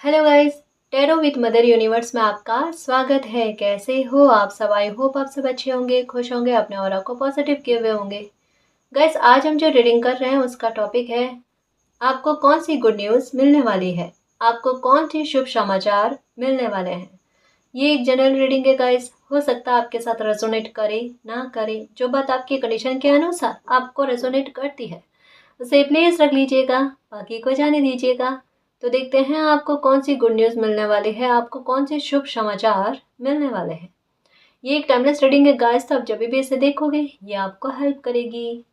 Hello guys, tarot with mother universe में आपका स्वागत है। कैसे हो आप सब? आई होप आप सब अच्छे होंगे, खुश होंगे, अपने ऑरा को पॉजिटिव किए हुए होंगे। गाइस, आज हम जो रीडिंग कर रहे हैं उसका टॉपिक है आपको कौन सी गुड न्यूज़ मिलने वाली है, आपको कौन सी शुभ समाचार मिलने वाले हैं। ये एक जनरल रीडिंग है गाइस, हो सकता है आपके साथ रेजोनेट करे ना करे। जो बात आपकी कंडीशन के अनुसार आपको रेजोनेट करती है उसे प्लीज रख लीजिएगा, बाकी को जाने दीजिएगा। तो देखते हैं आपको कौन सी गुड न्यूज़ मिलने वाली है, आपको कौन से शुभ समाचार मिलने वाले हैं। ये एक टाइमलेस रीडिंग है गाइस, तो आप जब भी इसे देखोगे ये आपको हेल्प करेगी।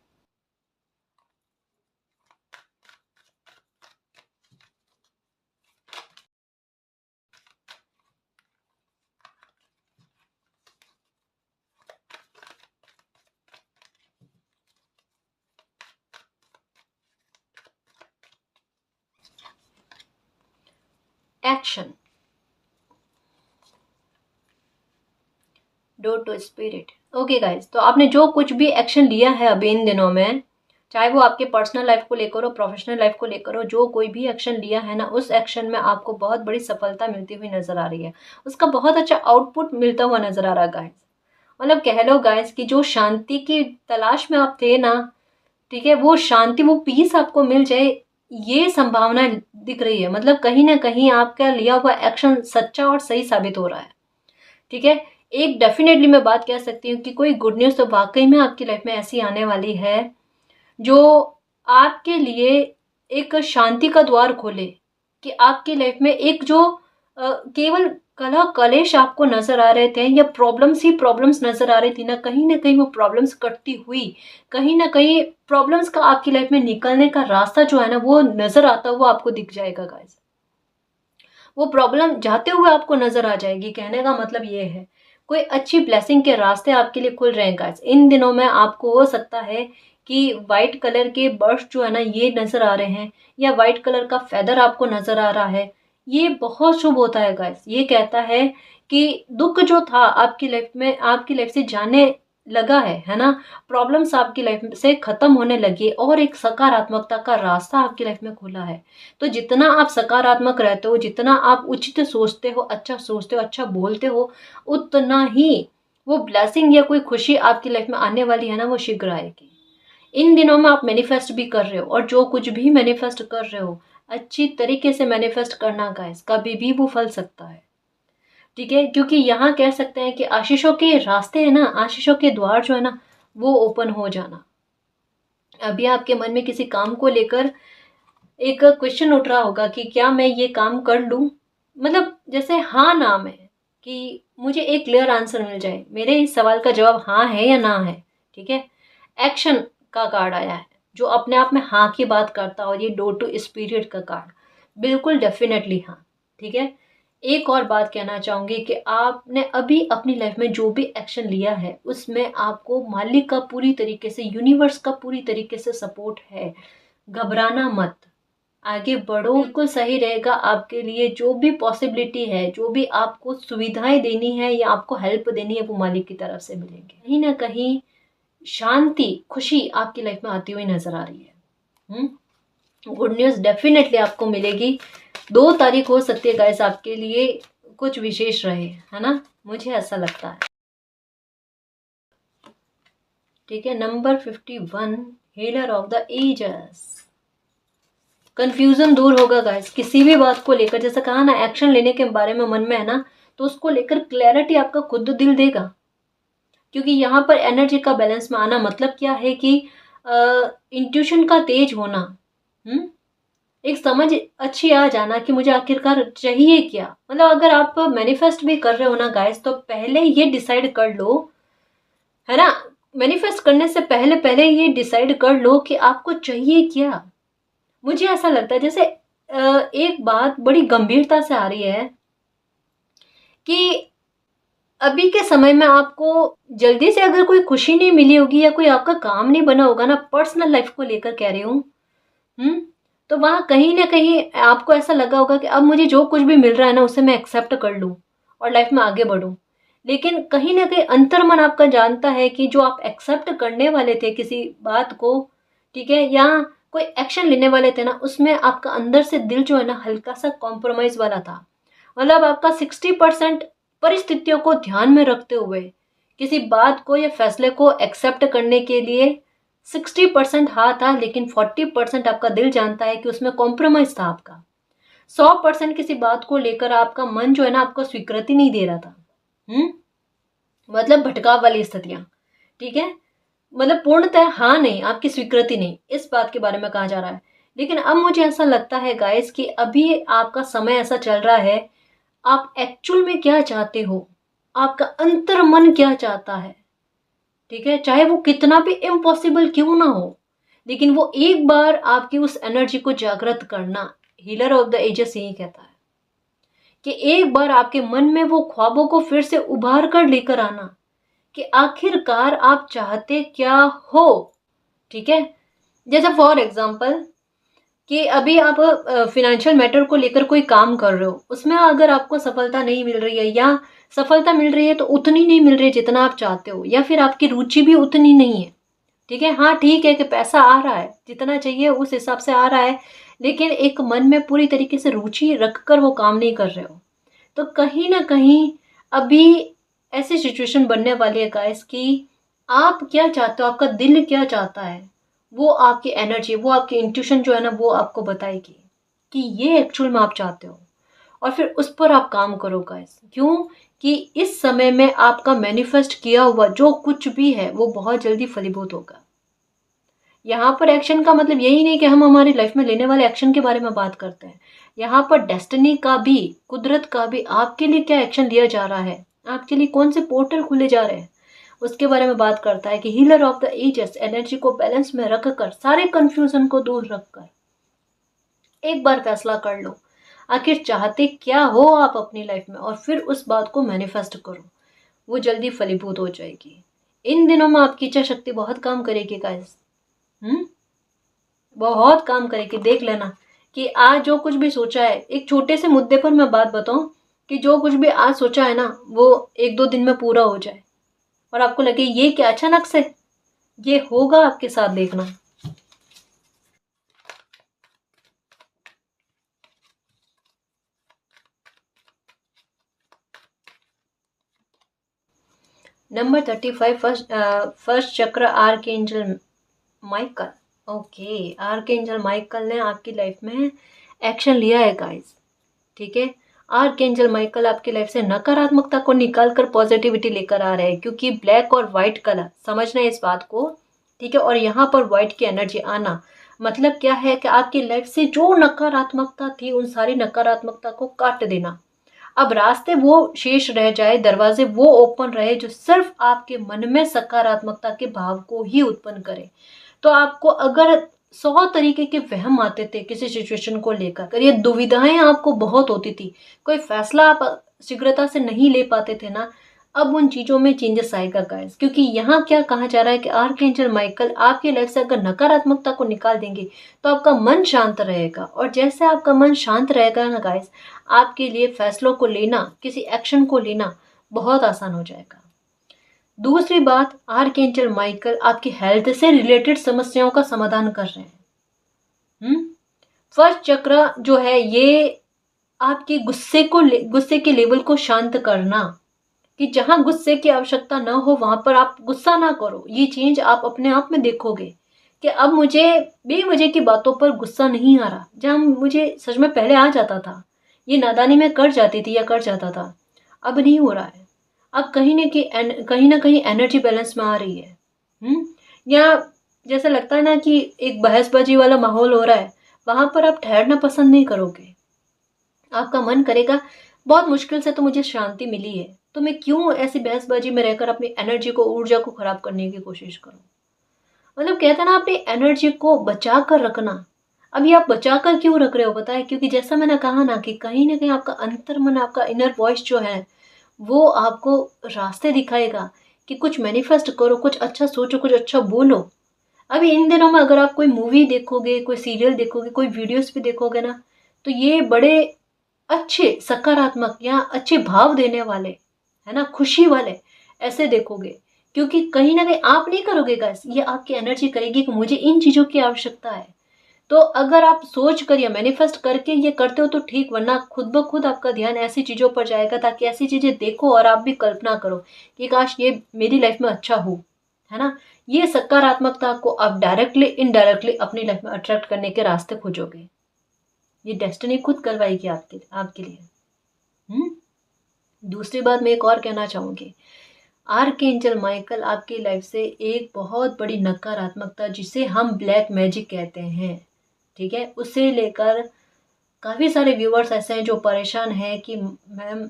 Action, door to spirit. Okay guys, तो आपने जो कुछ भी एक्शन लिया है अभी इन दिनों में, चाहे वो आपके पर्सनल लाइफ को लेकर हो, प्रोफेशनल लाइफ को लेकर हो, जो कोई भी एक्शन लिया है ना, उस एक्शन में आपको बहुत बड़ी सफलता मिलती हुई नजर आ रही है। उसका बहुत अच्छा आउटपुट मिलता हुआ नजर आ रहा है गाइस। मतलब कह लो गाइस कि जो शांति की तलाश में आप थे ना, ठीक है, वो शांति, वो पीस आपको मिल जाए, ये संभावना दिख रही है। मतलब कहीं ना कहीं आपका लिया हुआ एक्शन सच्चा और सही साबित हो रहा है। ठीक है, एक डेफिनेटली मैं बात कह सकती हूँ कि कोई गुड न्यूज़ तो वाकई में आपकी लाइफ में ऐसी आने वाली है जो आपके लिए एक शांति का द्वार खोले। कि आपकी लाइफ में एक जो केवल कलह कलेश आपको नजर आ रहे थे, या प्रॉब्लम्स ही प्रॉब्लम्स नजर आ रही थी ना कहीं वो प्रॉब्लम्स कटती हुई, कहीं ना कहीं प्रॉब्लम्स का आपकी लाइफ में निकलने का रास्ता जो है ना, वो नजर आता हुआ आपको दिख जाएगा गाइस। वो प्रॉब्लम जाते हुए आपको नजर आ जाएगी। कहने का मतलब ये है, कोई अच्छी ब्लेसिंग के रास्ते आपके लिए खुल रहे हैं गाइस। इन दिनों में आपको हो सकता है कि वाइट कलर के बर्ड्स जो है ना ये नजर आ रहे हैं, या वाइट कलर का फेदर आपको नजर आ रहा है। ये बहुत शुभ होता है गाइस। ये कहता है कि दुख जो था आपकी लाइफ में, आपकी लाइफ से जाने लगा है ना। प्रॉब्लम्स आपकी लाइफ से खत्म होने लगी और एक सकारात्मकता का रास्ता आपकी लाइफ में खुला है। तो जितना आप सकारात्मक रहते हो, जितना आप उचित सोचते हो, अच्छा बोलते हो, उतना ही वो ब्लेसिंग या कोई खुशी आपकी लाइफ में आने वाली है ना, वो शीघ्र आएगी। इन दिनों में आप मैनिफेस्ट भी कर रहे हो, और जो कुछ भी मैनिफेस्ट कर रहे हो अच्छी तरीके से मैनिफेस्ट करना गाइस, कभी भी वो फल सकता है। ठीक है, क्योंकि यहाँ कह सकते हैं कि आशीषों के रास्ते है ना, आशीषों के द्वार जो है ना, वो ओपन हो जाना। अभी आपके मन में किसी काम को लेकर एक क्वेश्चन उठ रहा होगा कि क्या मैं ये काम कर लूं। मतलब जैसे हाँ ना में, कि मुझे एक क्लियर आंसर मिल जाए, मेरे इस सवाल का जवाब हाँ है या ना है। ठीक है, एक्शन का कार्ड आया है जो अपने आप में हाँ की बात करता है, और ये डोर टू स्पिरिट का कार्ड, बिल्कुल डेफिनेटली हाँ। ठीक है, एक और बात कहना चाहूंगी कि आपने अभी अपनी लाइफ में जो भी एक्शन लिया है उसमें आपको मालिक का पूरी तरीके से, यूनिवर्स का पूरी तरीके से सपोर्ट है। घबराना मत, आगे बढ़ो, बिल्कुल सही रहेगा आपके लिए। जो भी पॉसिबिलिटी है, जो भी आपको सुविधाएं देनी है या आपको हेल्प देनी है, वो मालिक की तरफ से मिलेंगे। कहीं ना कहीं शांति, खुशी आपकी लाइफ में आती हुई नजर आ रही है। गुड न्यूज़ डेफिनेटली आपको मिलेगी। 2 तारीख हो सकती है गाइस आपके लिए कुछ विशेष रहे, है ना, मुझे ऐसा लगता है। ठीक है, number 51, healer of the ages. Confusion दूर होगा गाइस किसी भी बात को लेकर। जैसा कहा ना, एक्शन लेने के बारे में मन में है ना, तो उसको लेकर क्लैरिटी आपका खुद दिल देगा। क्योंकि यहाँ पर एनर्जी का बैलेंस में आना मतलब क्या है कि इंट्यूशन का तेज होना, एक समझ अच्छी आ जाना कि मुझे आखिरकार चाहिए क्या। मतलब अगर आप मैनिफेस्ट भी कर रहे हो ना गाइस, तो पहले ये डिसाइड कर लो, है ना, मैनिफेस्ट करने से पहले पहले ये डिसाइड कर लो कि आपको चाहिए क्या। मुझे ऐसा लगता है जैसे एक बात बड़ी गंभीरता से आ रही है कि अभी के समय में आपको जल्दी से अगर कोई खुशी नहीं मिली होगी, या कोई आपका काम नहीं बना होगा ना, पर्सनल लाइफ को लेकर कह रही हूँ, तो वहां कहीं ना कहीं आपको ऐसा लगा होगा कि अब मुझे जो कुछ भी मिल रहा है ना, उसे मैं एक्सेप्ट कर लूं और लाइफ में आगे बढ़ूं। लेकिन कहीं ना कहीं अंतर्मन आपका जानता है कि जो आप एक्सेप्ट करने वाले थे किसी बात को, ठीक है, या कोई एक्शन लेने वाले थे ना, उसमें आपका अंदर से दिल जो है ना हल्का सा कॉम्प्रोमाइज़ वाला था। मतलब आपका 60% परिस्थितियों को ध्यान में रखते हुए किसी बात को या फैसले को एक्सेप्ट करने के लिए 60% हाँ था, लेकिन 40% आपका दिल जानता है कि उसमें कॉम्प्रोमाइज़ था आपका। 100% किसी बात को लेकर आपका मन जो है ना आपको स्वीकृति नहीं दे रहा था। मतलब भटकाव वाली स्थितियां, ठीक है। मतलब पूर्णतः हाँ नहीं, आपकी स्वीकृति नहीं, इस बात के बारे में कहा जा रहा है। लेकिन अब मुझे ऐसा लगता है गाइस कि अभी आपका समय ऐसा चल रहा है, आप एक्चुअल में क्या चाहते हो, आपका अंतर मन क्या चाहता है, ठीक है। चाहे वो कितना भी इम्पॉसिबल क्यों ना हो, लेकिन वो एक बार आपकी उस एनर्जी को जागृत करना, हीलर ऑफ द एजेस यही कहता है कि एक बार आपके मन में वो ख्वाबों को फिर से उभार कर लेकर आना कि आखिरकार आप चाहते क्या हो, ठीक है। जैसे फॉर एग्जाम्पल कि अभी आप फिनेंशियल मैटर को लेकर कोई काम कर रहे हो, उसमें अगर आपको सफलता नहीं मिल रही है या सफलता मिल रही है तो उतनी नहीं मिल रही है जितना आप चाहते हो, या फिर आपकी रुचि भी उतनी नहीं है, ठीक है। हाँ ठीक है कि पैसा आ रहा है, जितना चाहिए उस हिसाब से आ रहा है, लेकिन एक मन में पूरी तरीके से रुचि रखकर वो काम नहीं कर रहे हो, तो कहीं ना कहीं अभी ऐसी सिचुएशन बनने वाली है गाइस कि आप क्या चाहते हो, आपका दिल क्या चाहता है, वो आपकी एनर्जी, वो आपकी इंट्यूशन जो है ना वो आपको बताएगी कि ये एक्चुअल में आप चाहते हो, और फिर उस पर आप काम करो गाइस। क्यों कि इस समय में आपका मैनिफेस्ट किया हुआ जो कुछ भी है वो बहुत जल्दी फलीभूत होगा। यहाँ पर एक्शन का मतलब यही नहीं कि हम हमारी लाइफ में लेने वाले एक्शन के बारे में बात करते हैं, यहाँ पर डेस्टिनी का भी, कुदरत का भी आपके लिए क्या एक्शन लिया जा रहा है, आपके लिए कौन से पोर्टल खुले जा रहे हैं, उसके बारे में बात करता है कि healer of the ages energy को बैलेंस में रखकर, सारे कंफ्यूजन को दूर रखकर एक बार फैसला कर लो आखिर चाहते क्या हो आप अपनी लाइफ में, और फिर उस बात को मैनिफेस्ट करो, वो जल्दी फलीभूत हो जाएगी। इन दिनों में आपकी इच्छा शक्ति बहुत काम करेगी गाइस, बहुत काम करेगी। देख लेना कि आज जो कुछ भी सोचा है, एक छोटे से मुद्दे पर मैं बात बताऊं कि जो कुछ भी आज सोचा है ना वो 1-2 दिन में पूरा हो जाए, और आपको लगे ये क्या अचानक से, ये होगा आपके साथ, देखना। नंबर 35, फर्स्ट चक्र archangel Michael. Okay, archangel Michael ने आपकी लाइफ में एक्शन लिया है गाइस, ठीक है। आर्कएंजल माइकल आपकी लाइफ से नकारात्मकता को निकाल कर पॉजिटिविटी लेकर आ रहे हैं, क्योंकि ब्लैक और व्हाइट कलर, समझना है इस बात को, ठीक है। और यहाँ पर व्हाइट की एनर्जी आना मतलब क्या है कि आपकी लाइफ से जो नकारात्मकता थी उन सारी नकारात्मकता को काट देना। अब रास्ते वो शेष रह जाए, दरवाजे वो ओपन रहे जो सिर्फ आपके मन में सकारात्मकता के भाव को ही उत्पन्न करे। तो आपको अगर 100 तरीके के वहम आते थे किसी सिचुएशन को लेकर, ये दुविधाएं आपको बहुत होती थी, कोई फैसला आप शीघ्रता से नहीं ले पाते थे ना, अब उन चीज़ों में चेंजेस आएगा गाइस। क्योंकि यहाँ क्या कहा जा रहा है कि आर्कएंजल माइकल आपकी लाइफ से अगर नकारात्मकता को निकाल देंगे तो आपका मन शांत रहेगा, और जैसे आपका मन शांत रहेगा ना गाइस, आपके लिए फैसलों को लेना, किसी एक्शन को लेना बहुत आसान हो जाएगा। दूसरी बात, आर्कएंजल माइकल आपकी हेल्थ से रिलेटेड समस्याओं का समाधान कर रहे हैं। फर्स्ट चक्र जो है ये आपके गुस्से के लेवल को शांत करना, कि जहां गुस्से की आवश्यकता ना हो वहां पर आप गुस्सा ना करो। ये चेंज आप अपने आप में देखोगे कि अब मुझे बेवजह की बातों पर गुस्सा नहीं आ रहा, जहां मुझे सच में पहले आ जाता था, ये नादानी में कर जाती थी या कर जाता था, अब नहीं हो रहा है। अब कहीं ना कहीं एनर्जी बैलेंस में आ रही है। या जैसा लगता है ना कि एक बहसबाजी वाला माहौल हो रहा है, वहां पर आप ठहरना पसंद नहीं करोगे। आपका मन करेगा बहुत मुश्किल से तो मुझे शांति मिली है, तो मैं क्यों ऐसी बहसबाजी में रहकर अपनी एनर्जी को, ऊर्जा को खराब करने की कोशिश करूं। मतलब कहते हैं ना अपनी एनर्जी को बचा कर रखना। अभी आप बचा कर क्यों रख रहे हो पता है, क्योंकि जैसा मैंने कहा ना कि कहीं ना कहीं आपका अंतर मन, आपका इनर वॉइस जो है वो आपको रास्ते दिखाएगा कि कुछ मैनिफेस्ट करो, कुछ अच्छा सोचो, कुछ अच्छा बोलो। अभी इन दिनों में अगर आप कोई मूवी देखोगे, कोई सीरियल देखोगे, कोई वीडियोस भी देखोगे ना, तो ये बड़े अच्छे सकारात्मक या अच्छे भाव देने वाले, है ना, खुशी वाले ऐसे देखोगे। क्योंकि कहीं ना कहीं आप नहीं करोगे गाइस, ये आपकी एनर्जी करेगी कि मुझे इन चीज़ों की आवश्यकता है, तो अगर आप सोच कर या मैनिफेस्ट करके ये करते हो तो ठीक, वरना खुद ब खुद आपका ध्यान ऐसी चीज़ों पर जाएगा, ताकि ऐसी चीज़ें देखो और आप भी कल्पना करो कि काश ये मेरी लाइफ में अच्छा हो, है ना। ये सकारात्मकता को आप डायरेक्टली इनडायरेक्टली अपनी लाइफ में अट्रैक्ट करने के रास्ते खोजोगे। ये डेस्टिनी खुद करवाएगी आपके आपके लिए। दूसरी बात मैं एक और कहना चाहूँगी, आर्कएंजल माइकल आपकी लाइफ से एक बहुत बड़ी नकारात्मकता, जिसे हम ब्लैक मैजिक कहते हैं, ठीक है, उसे लेकर काफ़ी सारे व्यूअर्स ऐसे हैं जो परेशान हैं कि मैम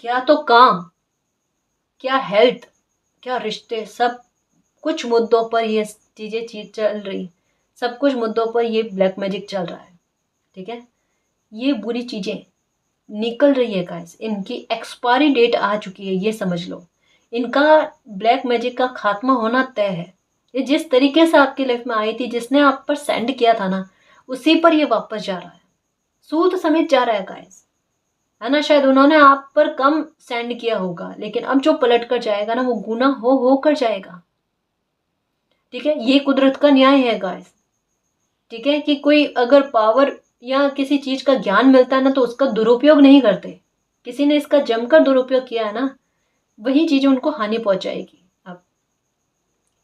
क्या तो काम, क्या हेल्थ, क्या रिश्ते, सब कुछ मुद्दों पर ये चीज़ें चल रही, सब कुछ मुद्दों पर ये ब्लैक मैजिक चल रहा है, ठीक है। ये बुरी चीज़ें निकल रही है गाइस, इनकी एक्सपायरी डेट आ चुकी है, ये समझ लो। इनका ब्लैक मैजिक का खात्मा होना तय है। ये जिस तरीके से आपकी लाइफ में आई थी, जिसने आप पर सेंड किया था ना, उसी पर ये वापस जा रहा है, सूद समेत जा रहा है गाइस, है ना। शायद उन्होंने आप पर कम सेंड किया होगा, लेकिन अब जो पलट कर जाएगा ना, वो गुना हो कर जाएगा, ठीक है। ये कुदरत का न्याय है गाइस, ठीक है, कि कोई अगर पावर या किसी चीज का ज्ञान मिलता है ना, तो उसका दुरुपयोग नहीं करते। किसी ने इसका जमकर दुरुपयोग किया है ना, वही चीज उनको हानि पहुंचाएगी। अब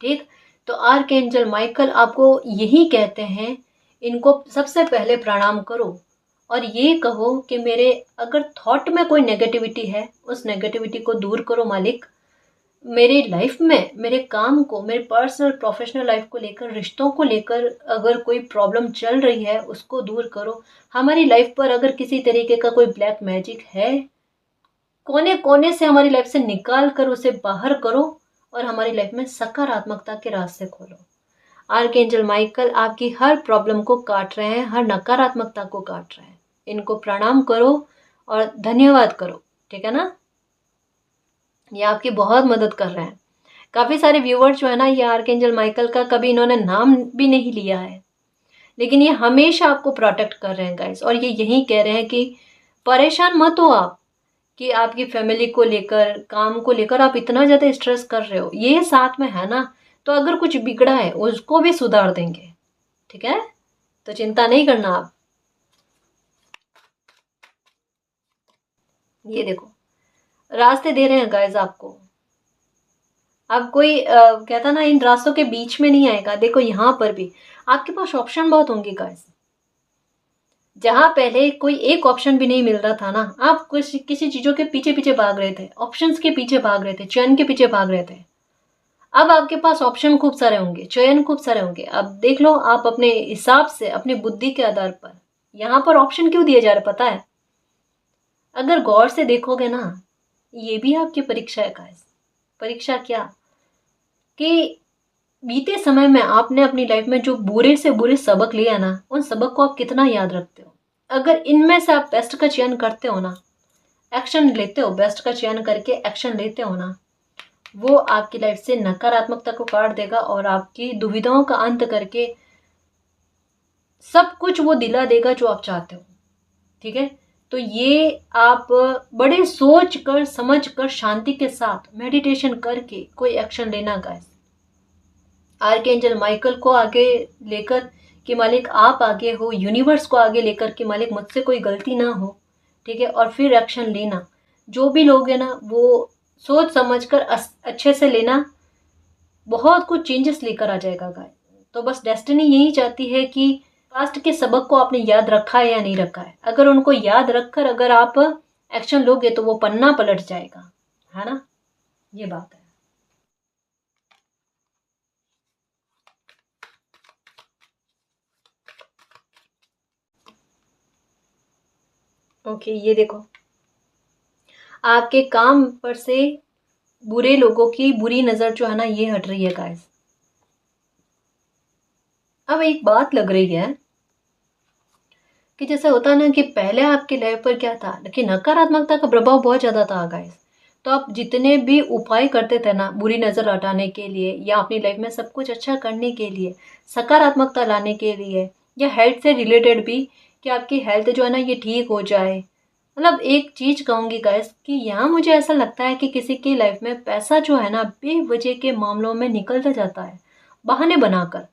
ठीक, तो आर्कएंजल माइकल आपको यही कहते हैं, इनको सबसे पहले प्रणाम करो और ये कहो कि मेरे अगर थॉट में कोई नेगेटिविटी है, उस नेगेटिविटी को दूर करो मालिक। मेरी लाइफ में, मेरे काम को, मेरे पर्सनल प्रोफेशनल लाइफ को लेकर, रिश्तों को लेकर अगर कोई प्रॉब्लम चल रही है, उसको दूर करो। हमारी लाइफ पर अगर किसी तरीके का कोई ब्लैक मैजिक है, कोने कोने से हमारी लाइफ से निकाल कर उसे बाहर करो और हमारी लाइफ में सकारात्मकता के रास्ते खोलो। आर्कएंजल माइकल आपकी हर प्रॉब्लम को काट रहे हैं, हर नकारात्मकता को काट रहे हैं। इनको प्रणाम करो और धन्यवाद करो, ठीक है ना। ये आपकी बहुत मदद कर रहे हैं। काफ़ी सारे व्यूवर्स जो है ना, ये आर्कएंजल माइकल का कभी इन्होंने नाम भी नहीं लिया है, लेकिन ये हमेशा आपको प्रोटेक्ट कर रहे हैं गाइस। और ये यही कह रहे हैं कि परेशान मत हो आप, कि आपकी फैमिली को लेकर, काम को लेकर आप इतना ज़्यादा स्ट्रेस कर रहे हो, ये साथ में है ना, तो अगर कुछ बिगड़ा है उसको भी सुधार देंगे, ठीक है। तो चिंता नहीं करना आप। ये देखो, रास्ते दे रहे हैं गाइस आपको। अब कोई कहता ना, इन रास्तों के बीच में नहीं आएगा। देखो यहाँ पर भी आपके पास ऑप्शन बहुत होंगे गाइस। जहाँ पहले कोई एक ऑप्शन भी नहीं मिल रहा था ना, आप किसी चीजों के पीछे पीछे भाग रहे थे, ऑप्शंस के पीछे भाग रहे थे, चयन के पीछे भाग रहे थे। अब आपके पास ऑप्शन खूब सारे होंगे, चयन खूब सारे होंगे। अब देख लो आप अपने हिसाब से, अपनी बुद्धि के आधार पर। यहाँ पर ऑप्शन क्यों दिए जा रहे पता है? अगर गौर से देखोगे ना, ये भी आपकी परीक्षा है गाइस। परीक्षा क्या? कि बीते समय में आपने अपनी लाइफ में जो बुरे से बुरे सबक लिया ना, उन सबक को आप कितना याद रखते हो। अगर इनमें से आप बेस्ट का चयन करते हो ना, एक्शन लेते हो, बेस्ट का चयन करके एक्शन लेते हो ना, वो आपकी लाइफ से नकारात्मकता को काट देगा और आपकी दुविधाओं का अंत करके सब कुछ वो दिला देगा जो आप चाहते हो, ठीक है। तो ये आप बड़े सोच कर, समझ कर, शांति के साथ मेडिटेशन करके कोई एक्शन लेना गाइस। आर्कएंजल माइकल को आगे लेकर कि मालिक आप आगे हो, यूनिवर्स को आगे लेकर कि मालिक मुझसे कोई गलती ना हो, ठीक है, और फिर एक्शन लेना। जो भी लोग है ना, वो सोच समझ कर अच्छे से लेना, बहुत कुछ चेंजेस लेकर आ जाएगा गाइस। तो बस डेस्टिनी यही चाहती है कि पास्ट के सबक को आपने याद रखा है या नहीं रखा है। अगर उनको याद रखकर अगर आप एक्शन लोगे तो वो पन्ना पलट जाएगा, है ना। ये बात है। ओके, ये देखो, आपके काम पर से बुरे लोगों की बुरी नजर जो है ना, ये हट रही है गाइस। अब एक बात लग रही है कि जैसे होता है ना कि पहले आपकी लाइफ पर क्या था, लेकिन नकारात्मकता का प्रभाव बहुत ज़्यादा था गाइस। तो आप जितने भी उपाय करते थे ना बुरी नज़र हटाने के लिए, या अपनी लाइफ में सब कुछ अच्छा करने के लिए, सकारात्मकता लाने के लिए, या हेल्थ से रिलेटेड भी, कि आपकी हेल्थ जो है ना ये ठीक हो जाए। मतलब एक चीज़ कहूँगी गाइस कि यहाँ मुझे ऐसा लगता है कि किसी की लाइफ में पैसा जो है ना बेवजह के मामलों में निकलता जाता है, बहाने बनाकर।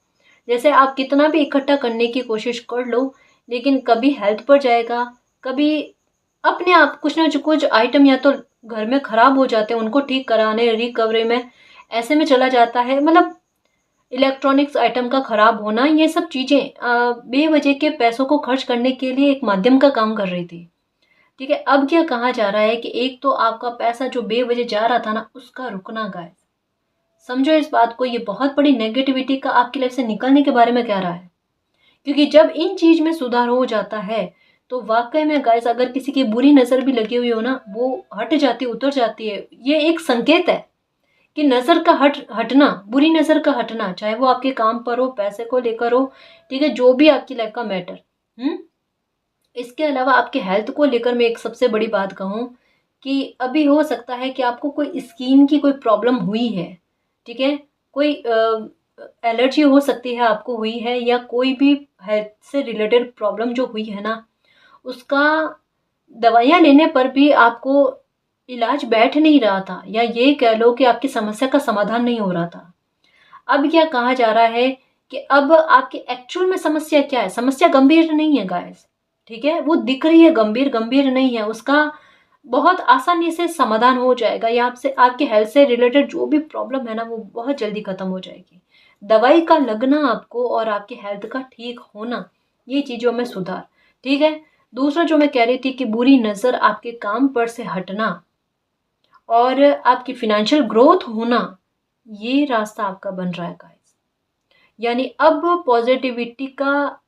जैसे आप कितना भी इकट्ठा करने की कोशिश कर लो, लेकिन कभी हेल्थ पर जाएगा, कभी अपने आप कुछ ना कुछ आइटम या तो घर में खराब हो जाते हैं, उनको ठीक कराने रिकवरी में ऐसे में चला जाता है। मतलब इलेक्ट्रॉनिक्स आइटम का खराब होना, ये सब चीज़ें बेवजह के पैसों को खर्च करने के लिए एक माध्यम का काम कर रही थी। ठीक है, अब क्या कहा जा रहा है कि एक तो आपका पैसा जो बेवजह जा रहा था ना, उसका रुकना गाइस। समझो इस बात को, ये बहुत बड़ी नेगेटिविटी का आपकी लाइफ से निकलने के बारे में कह रहा है। क्योंकि जब इन चीज में सुधार हो जाता है तो वाकई में गाइस, अगर किसी की बुरी नजर भी लगी हुई हो ना, वो हट जाती, उतर जाती है। ये एक संकेत है कि नजर का हटना, बुरी नजर का हटना, चाहे वो आपके काम पर हो, पैसे को लेकर हो, ठीक है, जो भी आपकी लाइफ का मैटर। इसके अलावा आपके हेल्थ को लेकर मैं एक सबसे बड़ी बात कहूँ कि अभी हो सकता है कि आपको कोई स्किन की कोई प्रॉब्लम हुई है, ठीक है, कोई एलर्जी हो सकती है आपको हुई है, या कोई भी हेल्थ से रिलेटेड प्रॉब्लम जो हुई है ना, उसका दवाइयाँ लेने पर भी आपको इलाज बैठ नहीं रहा था, या ये कह लो कि आपकी समस्या का समाधान नहीं हो रहा था। अब क्या कहा जा रहा है कि अब आपकी एक्चुअल में समस्या क्या है। समस्या गंभीर नहीं है गाइस, ठीक है, वो दिख रही है गंभीर, गंभीर नहीं है, उसका बहुत आसानी से समाधान हो जाएगा, या आपसे आपके हेल्थ से रिलेटेड जो भी प्रॉब्लम है ना, वो बहुत जल्दी खत्म हो जाएगी। दवाई का लगना आपको और आपकी हेल्थ का ठीक होना, ये चीज़ों में सुधार, ठीक है। दूसरा जो मैं कह रही थी कि बुरी नज़र आपके काम पर से हटना और आपकी फिनेंशियल ग्रोथ होना, ये रास्ता आपका बन रहा है गाइस। यानी अब पॉजिटिविटी का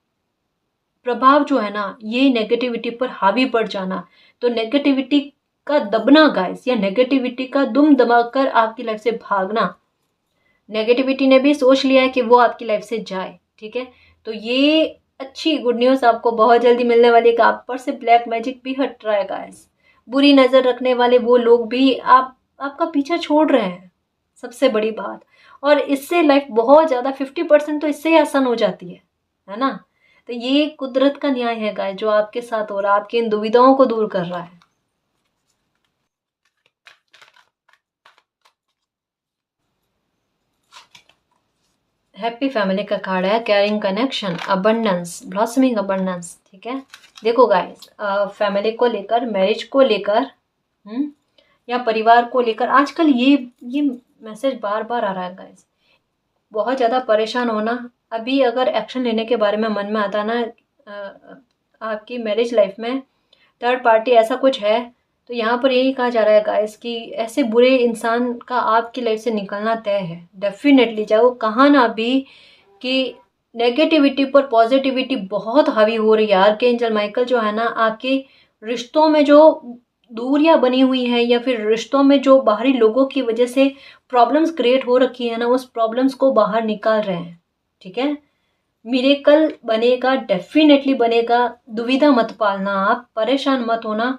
प्रभाव जो है ना, ये नेगेटिविटी पर हावी पड़ जाना, तो नेगेटिविटी का दबना गाइस, या नेगेटिविटी का दुम दबाकर आपकी लाइफ से भागना। नेगेटिविटी ने भी सोच लिया है कि वो आपकी लाइफ से जाए, ठीक है। तो ये अच्छी गुड न्यूज़ आपको बहुत जल्दी मिलने वाली है कि आप पर से ब्लैक मैजिक भी हट रहा है गाइस। बुरी नज़र रखने वाले वो लोग भी आपका पीछा छोड़ रहे हैं, सबसे बड़ी बात। और इससे लाइफ बहुत ज़्यादा 50% तो इससे ही आसान हो जाती है ना। तो ये कुदरत का न्याय है गाइस, जो आपके साथ हो रहा है, आपकी इन दुविधाओं को दूर कर रहा है। हैप्पी फैमिली का कार्ड है, carrying connection, abundance, blossoming abundance, ठीक है। देखो गाइस, फैमिली को लेकर, मैरिज को लेकर, या परिवार को लेकर आजकल ये मैसेज बार बार आ रहा है गाइस। बहुत ज़्यादा परेशान होना, अभी अगर एक्शन लेने के बारे में मन में आता ना, आपकी मैरिज लाइफ में थर्ड पार्टी ऐसा कुछ है, तो यहाँ पर यही कहा जा रहा है गाइस कि ऐसे बुरे इंसान का आपकी लाइफ से निकलना तय है डेफिनेटली। चाहे वो कहा ना भी कि नेगेटिविटी पर पॉजिटिविटी बहुत हावी हो रही है। आर्कएंजल माइकल जो है ना, आपके रिश्तों में जो दूरियां बनी हुई है, या फिर रिश्तों में जो बाहरी लोगों की वजह से प्रॉब्लम्स क्रिएट हो रखी है ना, उस प्रॉब्लम्स को बाहर निकाल रहे हैं, ठीक है। मिरेकल बनेगा, डेफिनेटली बनेगा। दुविधा मत पालना, आप परेशान मत होना।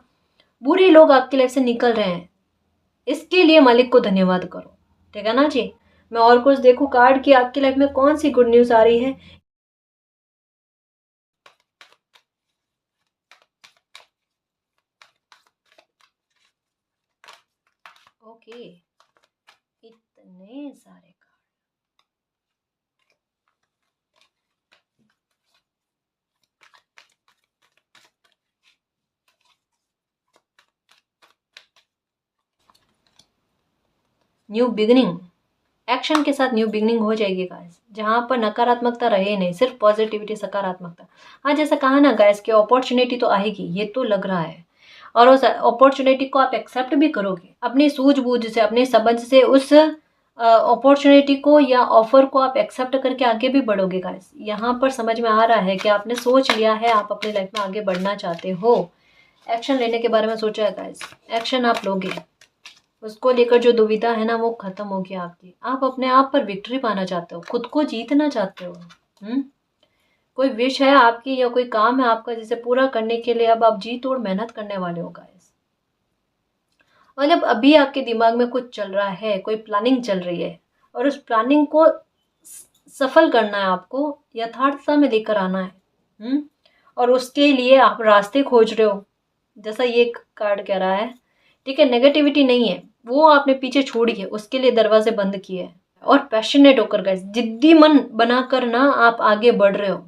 बुरे लोग आपकी लाइफ से निकल रहे हैं, इसके लिए मालिक को धन्यवाद करो, ठीक है ना जी। मैं और कुछ देखूं कार्ड की आपकी लाइफ में कौन सी गुड न्यूज आ रही है। ओके, इतने सारे कार्ड। न्यू बिगिनिंग, एक्शन के साथ न्यू बिगिनिंग हो जाएगी गाइस, जहाँ पर नकारात्मकता रहे नहीं, सिर्फ पॉजिटिविटी, सकारात्मकता। हाँ, जैसा कहा ना गाइस कि अपॉर्चुनिटी तो आएगी, ये तो लग रहा है। और उस अपॉर्चुनिटी को आप एक्सेप्ट भी करोगे अपनी सूझबूझ से, अपने समझ से, उस अपॉर्चुनिटी को या ऑफर को आप एक्सेप्ट करके आगे भी बढ़ोगे गाइस। यहाँ पर समझ में आ रहा है कि आपने सोच लिया है, आप अपनी लाइफ में आगे बढ़ना चाहते हो, एक्शन लेने के बारे में सोचा है गाइस, एक्शन आप लोगे। उसको लेकर जो दुविधा है ना, वो खत्म होगी आपकी। आप अपने आप पर विक्ट्री पाना चाहते हो, खुद को जीतना चाहते हो। कोई विश है आपकी या कोई काम है आपका जिसे पूरा करने के लिए अब आप जी तोड़ मेहनत करने वाले हो गाइस। मतलब अभी आपके दिमाग में कुछ चल रहा है, कोई प्लानिंग चल रही है, और उस प्लानिंग को सफल करना है, आपको यथार्थता में लेकर आना है। और उसके लिए आप रास्ते खोज रहे हो, जैसा ये कार्ड कह रहा है, ठीक है। नेगेटिविटी नहीं है, वो आपने पीछे छोड़ी है, उसके लिए दरवाजे बंद किए हैं, और पैशनेट होकर गाइस, जिद्दी मन बनाकर ना आप आगे बढ़ रहे हो।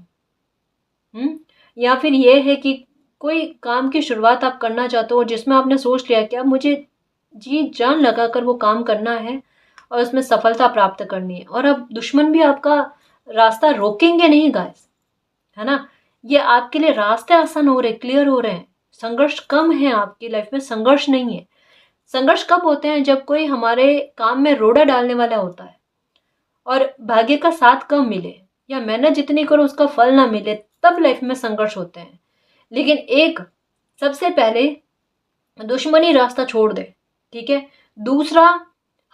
या फिर ये है कि कोई काम की शुरुआत आप करना चाहते हो जिसमें आपने सोच लिया कि अब मुझे जी जान लगाकर वो काम करना है और उसमें सफलता प्राप्त करनी है, और अब दुश्मन भी आपका रास्ता रोकेंगे नहीं गाइस, है ना। ये आपके लिए रास्ते आसान हो रहे, क्लियर हो रहे हैं, संघर्ष कम है आपकी लाइफ में, संघर्ष नहीं है। संघर्ष कब होते हैं? जब कोई हमारे काम में रोड़ा डालने वाला होता है और भाग्य का साथ कम मिले या मेहनत जितनी करो उसका फल ना मिले, तब लाइफ में संघर्ष होते हैं। लेकिन एक, सबसे पहले दुश्मनी रास्ता छोड़ दे, ठीक है। दूसरा,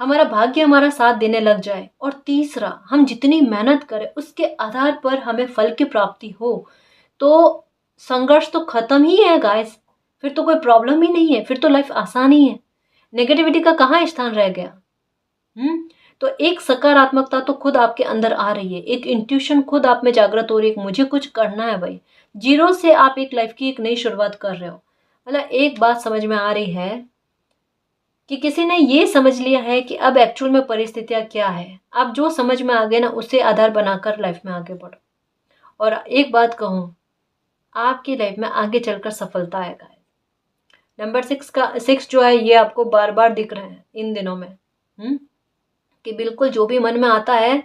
हमारा भाग्य हमारा साथ देने लग जाए। और तीसरा, हम जितनी मेहनत करें उसके आधार पर हमें फल की प्राप्ति हो, तो संघर्ष तो खत्म ही है गाइस। फिर तो कोई प्रॉब्लम ही नहीं है, फिर तो लाइफ आसान ही है। नेगेटिविटी का कहाँ स्थान रह गया? तो एक सकारात्मकता तो खुद आपके अंदर आ रही है, एक इंट्यूशन खुद आप में जागृत हो रही है, मुझे कुछ करना है भाई। जीरो से आप एक लाइफ की एक नई शुरुआत कर रहे हो। मतलब एक बात समझ में आ रही है कि किसी ने ये समझ लिया है कि अब एक्चुअल में परिस्थितियां क्या है। आप जो समझ में आ गए ना, उससे आधार बनाकर लाइफ में आगे बढ़ो। और एक बात कहूँ, आपकी लाइफ में आगे चलकर सफलता आएगा। नंबर 6 जो है, ये आपको बार बार दिख रहे हैं इन दिनों में, कि बिल्कुल जो भी मन में आता है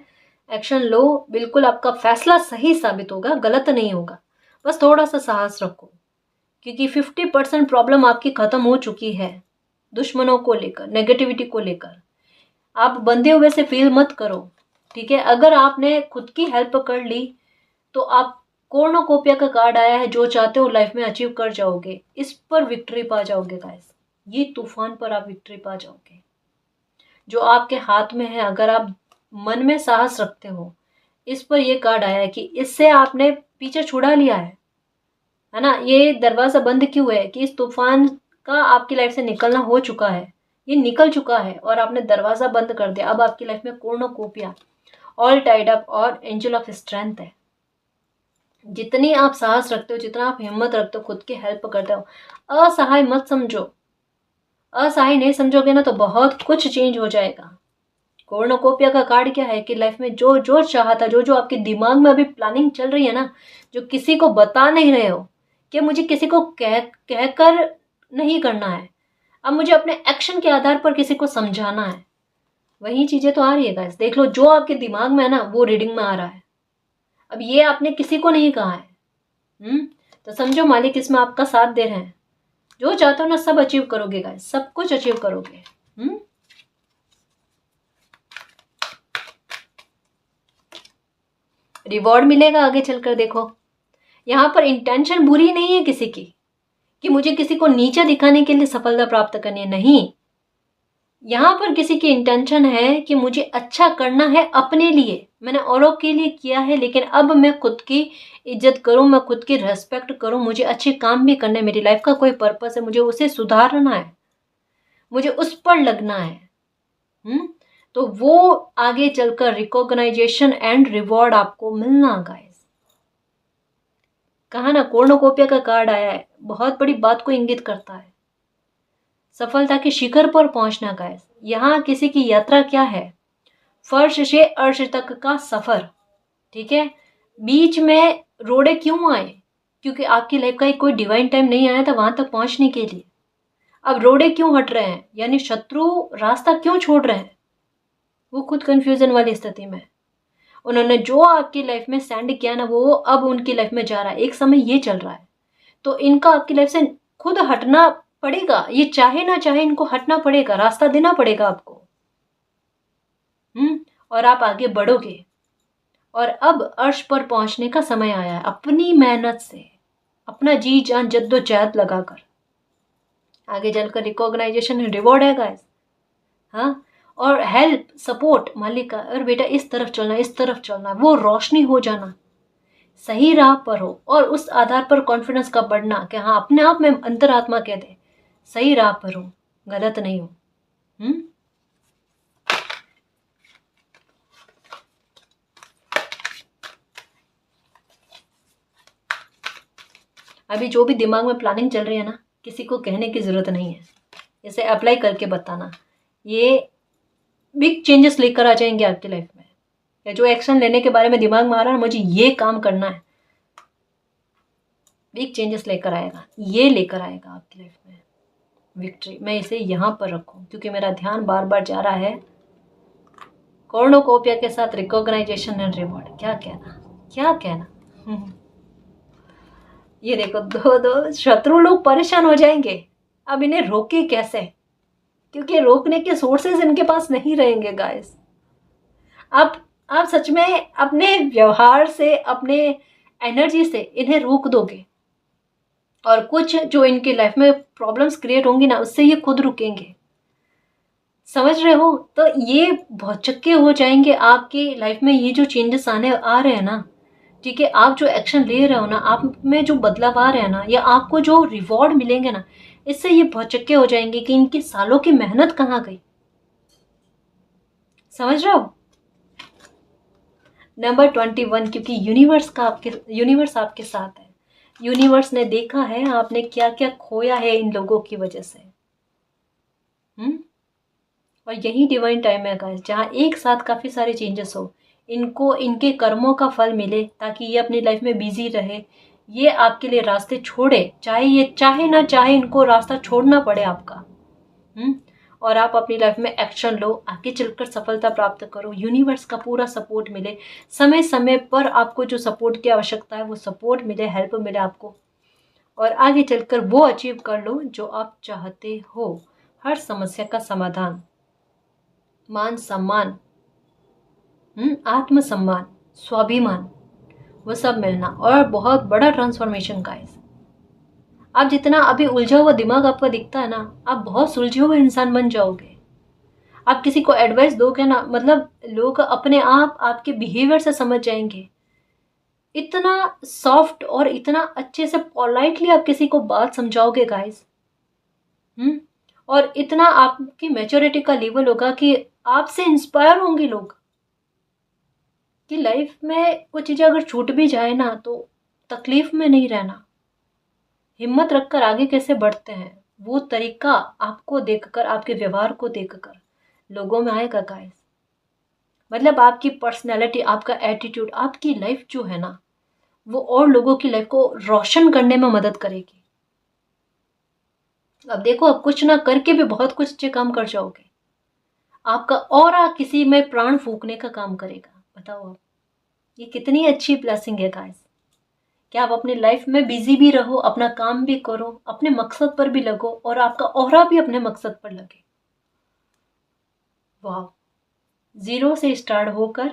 एक्शन लो, बिल्कुल आपका फैसला सही साबित होगा, गलत नहीं होगा। बस थोड़ा सा साहस रखो, क्योंकि 50% प्रॉब्लम आपकी खत्म हो चुकी है दुश्मनों को लेकर, नेगेटिविटी को लेकर। आप बंधे हुए से फील मत करो, ठीक है। अगर आपने खुद की हेल्प कर ली तो आप कॉर्नोकोपिया का कार्ड आया है, जो चाहते हो लाइफ में अचीव कर जाओगे, इस पर विक्ट्री पा जाओगे गाइस। ये तूफान पर आप विक्ट्री पा जाओगे जो आपके हाथ में है। अगर आप मन में साहस रखते हो, इस पर ये कार्ड आया है कि इससे आपने पीछे छुड़ा लिया है ना। ये दरवाजा बंद क्यों है? कि इस तूफान का आपकी लाइफ से निकलना हो चुका है, ये निकल चुका है और आपने दरवाजा बंद कर दिया। अब आपकी लाइफ में कॉर्नोकोपिया, ऑल टाइड अप और एंजल ऑफ स्ट्रेंथ है। जितनी आप साहस रखते हो, जितना आप हिम्मत रखते हो, खुद की हेल्प करते हो, असहाय मत समझो। असहाय नहीं समझोगे ना तो बहुत कुछ चेंज हो जाएगा। कॉर्नोकोपिया का कार्ड क्या है कि लाइफ में जो जो चाहता, जो जो आपके दिमाग में अभी प्लानिंग चल रही है ना, जो किसी को बता नहीं रहे हो, कि मुझे किसी को कहकर नहीं करना है, अब मुझे अपने एक्शन के आधार पर किसी को समझाना है, वही चीजें तो आ रही है गाइस। देख लो, जो आपके दिमाग में है ना वो रीडिंग में आ रहा है। अब ये आपने किसी को नहीं कहा है, तो समझो मालिक इसमें आपका साथ दे रहे हैं। जो चाहते हो ना सब अचीव करोगे गाइस, सब कुछ अचीव करोगे। रिवॉर्ड मिलेगा आगे चलकर। देखो, यहाँ पर इंटेंशन बुरी नहीं है किसी की, कि मुझे किसी को नीचा दिखाने के लिए सफलता प्राप्त करनी है, नहीं। यहाँ पर किसी की इंटेंशन है कि मुझे अच्छा करना है अपने लिए। मैंने औरों के लिए किया है, लेकिन अब मैं खुद की इज्जत करूं, मैं खुद की रेस्पेक्ट करूं, मुझे अच्छे काम भी करने, मेरी लाइफ का कोई पर्पस है, मुझे उसे सुधारना है, मुझे उस पर लगना है। तो वो आगे चलकर रिकॉग्नाइजेशन एंड रिवॉर्ड आपको मिलना गाइस। कहा ना, कॉर्नोकोपिया का कार्ड आया है, बहुत बड़ी बात को इंगित करता है। सफलता के शिखर पर पहुंचना गाइस। यहाँ किसी की यात्रा क्या है? फर्श से अर्श तक का सफर, ठीक है। बीच में रोड़े क्यों आए? क्योंकि आपकी लाइफ का कोई डिवाइन टाइम नहीं आया था वहां तक पहुंचने के लिए। अब रोड़े क्यों हट रहे हैं? यानी शत्रु रास्ता क्यों छोड़ रहे हैं? वो खुद कंफ्यूजन वाली स्थिति में। उन्होंने जो आपकी लाइफ में सेंड किया ना, वो अब उनकी लाइफ में जा रहा है। एक समय ये चल रहा है, तो इनका आपकी लाइफ से खुद हटना पड़ेगा। ये चाहे ना चाहे इनको हटना पड़ेगा, रास्ता देना पड़ेगा आपको। और आप आगे बढ़ोगे। और अब अर्श पर पहुंचने का समय आया है। अपनी मेहनत से, अपना जी जान जद्दोजहद लगाकर आगे चलकर रिकॉग्नाइजेशन रिवॉर्ड है गाइस। हाँ, और हेल्प सपोर्ट मालिक का, और बेटा इस तरफ चलना, इस तरफ चलना, वो रोशनी हो जाना, सही राह पर हो। और उस आधार पर कॉन्फिडेंस का बढ़ना कि हाँ, अपने आप में अंतरात्मा कह दे सही राह पर हो, गलत नहीं हो। अभी जो भी दिमाग में प्लानिंग चल रही है ना, किसी को कहने की जरूरत नहीं है, इसे अप्लाई करके बताना। ये बिग चेंजेस लेकर आ जाएंगे आपकी लाइफ में। या जो एक्शन लेने के बारे में दिमाग में आ रहा है मुझे ये काम करना है, बिग चेंजेस लेकर आएगा, ये लेकर आएगा आपकी लाइफ में विक्ट्री। मैं इसे यहाँ पर रखूँ क्योंकि मेरा ध्यान बार बार जा रहा है कॉर्नोकोपिया के साथ रिकॉग्नाइजेशन एंड रिवॉर्ड। क्या कहना, क्या कहना। ये देखो, दो दो शत्रु लोग परेशान हो जाएंगे। अब इन्हें रोके कैसे, क्योंकि रोकने के सोर्सेज इनके पास नहीं रहेंगे गाइस। आप सच में अपने व्यवहार से, अपने एनर्जी से इन्हें रोक दोगे और कुछ जो इनकी लाइफ में प्रॉब्लम्स क्रिएट होंगी ना, उससे ये खुद रुकेंगे। समझ रहे हो? तो ये भौचक्के हो जाएंगे आपकी लाइफ में। ये जो चेंजेस आने आ रहे हैं ना, ठीक है, आप जो एक्शन ले रहे हो ना, आप में जो बदलाव आ रहे हैं ना, या आपको जो रिवॉर्ड मिलेंगे ना, इससे ये भौचक्के हो जाएंगे कि इनकी सालों की मेहनत कहाँ गई। समझ रहे हो? नंबर 21, क्योंकि यूनिवर्स आपके साथ है। यूनिवर्स ने देखा है आपने क्या क्या खोया है इन लोगों की वजह से। और यही डिवाइन टाइम है गाइस, जहाँ एक साथ काफ़ी सारे चेंजेस हो, इनको इनके कर्मों का फल मिले, ताकि ये अपनी लाइफ में बिजी रहे, ये आपके लिए रास्ते छोड़े, चाहे ये चाहे ना चाहे इनको रास्ता छोड़ना पड़े आपका। और आप अपनी लाइफ में एक्शन लो, आगे चलकर सफलता प्राप्त करो, यूनिवर्स का पूरा सपोर्ट मिले, समय समय पर आपको जो सपोर्ट की आवश्यकता है वो सपोर्ट मिले, हेल्प मिले आपको, और आगे चलकर वो अचीव कर लो जो आप चाहते हो। हर समस्या का समाधान, मान सम्मान, आत्मसम्मान, स्वाभिमान, वो सब मिलना, और बहुत बड़ा ट्रांसफॉर्मेशन गाइस। आप जितना अभी उलझा हुआ दिमाग आपका दिखता है ना, आप बहुत सुलझे हुए इंसान बन जाओगे। आप किसी को एडवाइस दोगे ना, मतलब लोग अपने आप आपके बिहेवियर से समझ जाएंगे। इतना सॉफ्ट और इतना अच्छे से पोलाइटली आप किसी को बात समझाओगे गाइस। और इतना आपकी मैच्योरिटी का लेवल होगा कि आपसे इंस्पायर होंगे लोग, कि लाइफ में कुछ चीज़ें अगर छूट भी जाए ना, तो तकलीफ में नहीं रहना, हिम्मत रखकर आगे कैसे बढ़ते हैं, वो तरीका आपको देखकर, आपके व्यवहार को देखकर लोगों में आएगा गाइस। मतलब आपकी पर्सनैलिटी, आपका एटीट्यूड, आपकी लाइफ जो है ना, वो और लोगों की लाइफ को रोशन करने में मदद करेगी। अब देखो, अब कुछ ना करके भी बहुत कुछ अच्छे काम कर जाओगे। आपका ऑरा किसी में प्राण फूंकने का काम करेगा। बताओ आप, ये कितनी अच्छी ब्लेसिंग है गाइस। क्या आप अपनी लाइफ में बिजी भी रहो, अपना काम भी करो, अपने मकसद पर भी लगो, और आपका ऑरा भी अपने मकसद पर लगे। वाह, जीरो से स्टार्ट होकर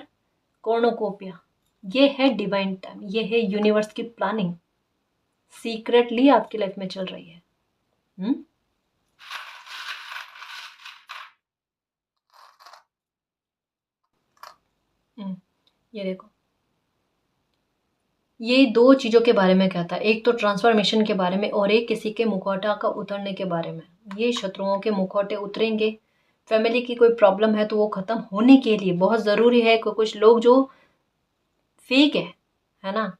कॉर्नोकोपिया, ये है डिवाइन टाइम, ये है यूनिवर्स की प्लानिंग, सीक्रेटली आपकी लाइफ में चल रही है। ये देखो, ये दो चीज़ों के बारे में कहता है, एक तो ट्रांसफॉर्मेशन के बारे में, और एक किसी के मुखौटा का उतरने के बारे में। ये शत्रुओं के मुखौटे उतरेंगे, फैमिली की कोई प्रॉब्लम है तो वो ख़त्म होने के लिए बहुत ज़रूरी है कि कुछ लोग जो फेक है ना,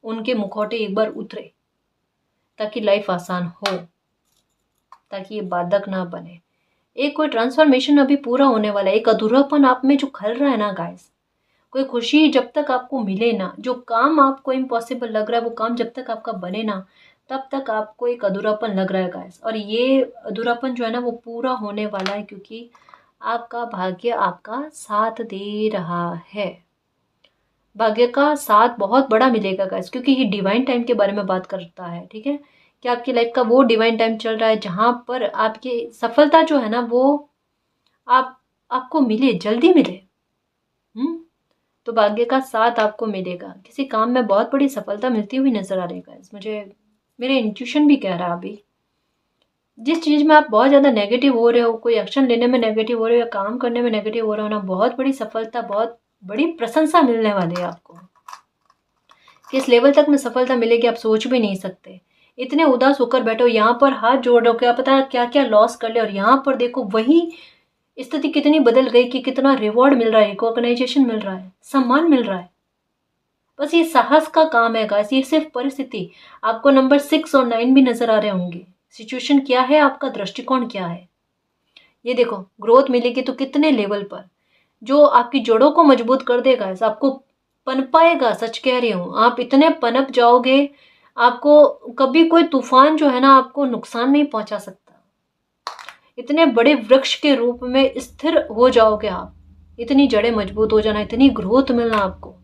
उनके मुखौटे एक बार उतरे, ताकि लाइफ आसान हो, ताकि ये बाधक ना बने। एक कोई ट्रांसफॉर्मेशन अभी पूरा होने वाला है, एक अधूरापन आप में जो खल रहा है ना गाइस, कोई खुशी जब तक आपको मिले ना, जो काम आपको इम्पॉसिबल लग रहा है वो काम जब तक आपका बने ना, तब तक आपको एक अधूरापन लग रहा है गाइस। और ये अधूरापन जो है ना, वो पूरा होने वाला है, क्योंकि आपका भाग्य आपका साथ दे रहा है। भाग्य का साथ बहुत बड़ा मिलेगा गाइस, क्योंकि ये डिवाइन टाइम के बारे में बात करता है। ठीक है, कि आपकी लाइफ का वो डिवाइन टाइम चल रहा है जहाँ पर आपकी सफलता जो है ना, वो आपको मिले, जल्दी मिले। तो भाग्य का साथ आपको मिलेगा, किसी काम में बहुत बड़ी सफलता मिलती हुई नजर आ रही है गाइस। मुझे मेरे इंट्यूशन भी कह रहा है, अभी जिस चीज़ में आप बहुत ज़्यादा नेगेटिव हो रहे हो, कोई एक्शन लेने में नेगेटिव हो रहे हो या काम करने में नेगेटिव हो रहे हो ना, बहुत बड़ी सफलता, बहुत बड़ी प्रशंसा मिलने वाली है आपको। किस लेवल तक में सफलता मिलेगी आप सोच भी नहीं सकते। इतने उदास होकर बैठो, यहाँ पर हाथ जोड़ रहे हो, क्या पता क्या क्या लॉस कर ले, और यहाँ पर देखो वही स्थिति कितनी बदल गई, कि कितना रिवॉर्ड मिल रहा है, रिकॉग्नाइजेशन मिल रहा है, सम्मान मिल रहा है। बस ये साहस का काम है गाइस, ये सिर्फ परिस्थिति। आपको नंबर 6 और 9 भी नजर आ रहे होंगे। सिचुएशन क्या है, आपका दृष्टिकोण क्या है, ये देखो ग्रोथ मिलेगी तो कितने लेवल पर, जो आपकी जड़ों को मजबूत कर देगा, ऐसा आपको पनपाएगा। सच कह रही हूँ, आप इतने पनप जाओगे, आपको कभी कोई तूफान जो है ना आपको नुकसान नहीं पहुंचा सकता। इतने बड़े वृक्ष के रूप में स्थिर हो जाओगे आप, इतनी जड़ें मजबूत हो जाना, इतनी ग्रोथ मिलना आपको।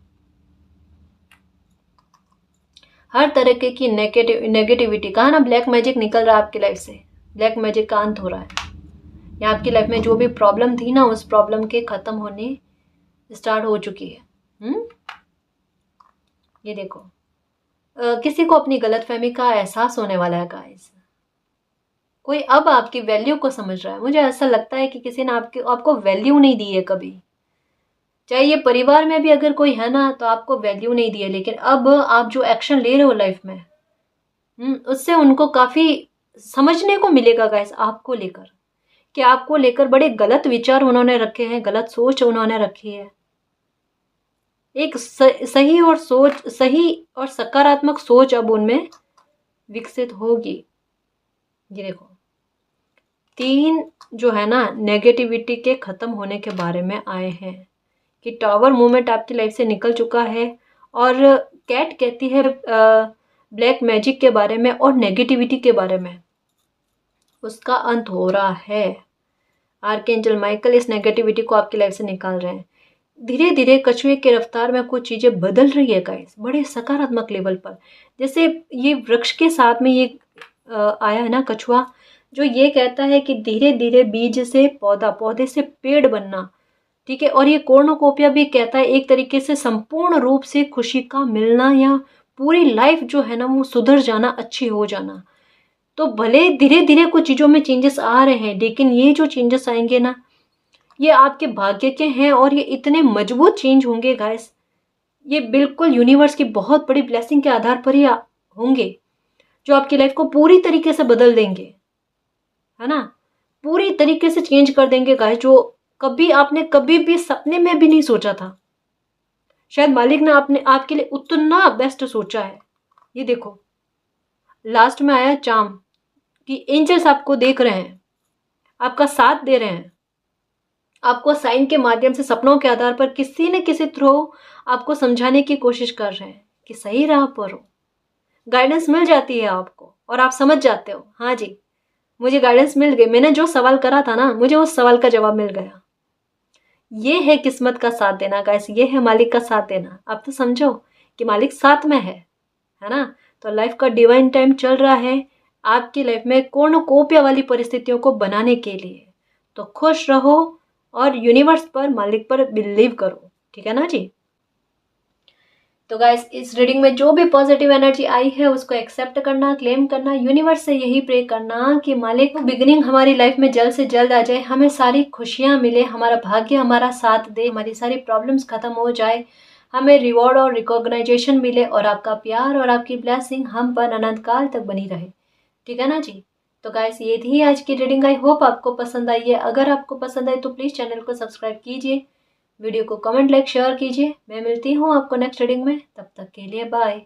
हर तरीके की नेगेटिविटी, कहा ना ब्लैक मैजिक निकल रहा है आपकी लाइफ से, ब्लैक मैजिक का अंत हो रहा है। या आपकी लाइफ में जो भी प्रॉब्लम थी ना, उस प्रॉब्लम के खत्म होने स्टार्ट हो चुकी है। ये देखो किसी को अपनी गलतफहमी का एहसास होने वाला है गाइस। कोई अब आपकी वैल्यू को समझ रहा है। मुझे ऐसा लगता है कि किसी ने आपको वैल्यू नहीं दी है कभी। चाहे ये परिवार में भी अगर कोई है ना, तो आपको वैल्यू नहीं दी है, लेकिन अब आप जो एक्शन ले रहे हो लाइफ में, उससे उनको काफी समझने को मिलेगा गाइस आपको लेकर, कि आपको लेकर बड़े गलत विचार उन्होंने रखे हैं, गलत सोच उन्होंने रखी है। एक सही और सकारात्मक सोच अब उनमें विकसित होगी। ये देखो 3 जो है ना नेगेटिविटी के खत्म होने के बारे में आए हैं, कि टावर मूवमेंट आपकी लाइफ से निकल चुका है। और कैट कहती है ब्लैक मैजिक के बारे में और नेगेटिविटी के बारे में, उसका अंत हो रहा है। आर्कएंजल माइकल इस नेगेटिविटी को आपकी लाइफ से निकाल रहे हैं। धीरे धीरे कछुए की रफ्तार में कुछ चीज़ें बदल रही है गाइस, बड़े सकारात्मक लेवल पर। जैसे ये वृक्ष के साथ में ये आया है ना कछुआ, जो ये कहता है कि धीरे धीरे बीज से पौधा, पौधे से पेड़ बनना, ठीक है। और ये कॉर्नुकोपिया भी कहता है एक तरीके से संपूर्ण रूप से खुशी का मिलना, या पूरी लाइफ जो है ना वो सुधर जाना, अच्छी हो जाना। तो भले धीरे धीरे कुछ चीज़ों में चेंजेस आ रहे हैं, लेकिन ये जो चेंजेस आएंगे ना, ये आपके भाग्य के हैं, और ये इतने मजबूत चेंज होंगे गाइस, ये बिल्कुल यूनिवर्स की बहुत बड़ी ब्लेसिंग के आधार पर ही होंगे, जो आपकी लाइफ को पूरी तरीके से बदल देंगे, है ना, पूरी तरीके से चेंज कर देंगे गाइस, जो आपने कभी भी सपने में भी नहीं सोचा था। शायद मालिक ने आपके लिए उतना बेस्ट सोचा है। ये देखो लास्ट में आया चाम, कि एंजल्स आपको देख रहे हैं, आपका साथ दे रहे हैं, आपको साइन के माध्यम से सपनों के आधार पर किसी न किसी थ्रू आपको समझाने की कोशिश कर रहे हैं कि सही राह पर हो। गाइडेंस मिल जाती है आपको और आप समझ जाते हो, हाँ जी मुझे गाइडेंस मिल गई, मैंने जो सवाल करा था ना, मुझे उस सवाल का जवाब मिल गया। ये है किस्मत का साथ देना गाइस, ये है मालिक का साथ देना। अब तो समझो कि मालिक साथ में है ना। तो लाइफ का डिवाइन टाइम चल रहा है आपकी लाइफ में कॉर्नुकोपिया वाली परिस्थितियों को बनाने के लिए। तो खुश रहो और यूनिवर्स पर, मालिक पर बिलीव करो, ठीक है ना जी। तो गाइस इस रीडिंग में जो भी पॉजिटिव एनर्जी आई है उसको एक्सेप्ट करना, क्लेम करना, यूनिवर्स से यही प्रे करना कि मालिक बिगिनिंग हमारी लाइफ में जल्द से जल्द आ जाए, हमें सारी खुशियां मिले, हमारा भाग्य हमारा साथ दे, हमारी सारी प्रॉब्लम्स खत्म हो जाए, हमें रिवॉर्ड और रिकॉग्नाइजेशन मिले, और आपका प्यार और आपकी ब्लेसिंग हम पर अनंत काल तक बनी रहे, ठीक है ना जी। तो गाइस ये थी आज की रीडिंग, आई होप आपको पसंद आई है। अगर आपको पसंद आई तो प्लीज़ चैनल को सब्सक्राइब कीजिए, वीडियो को कमेंट लाइक शेयर कीजिए। मैं मिलती हूँ आपको नेक्स्ट रीडिंग में, तब तक के लिए बाय।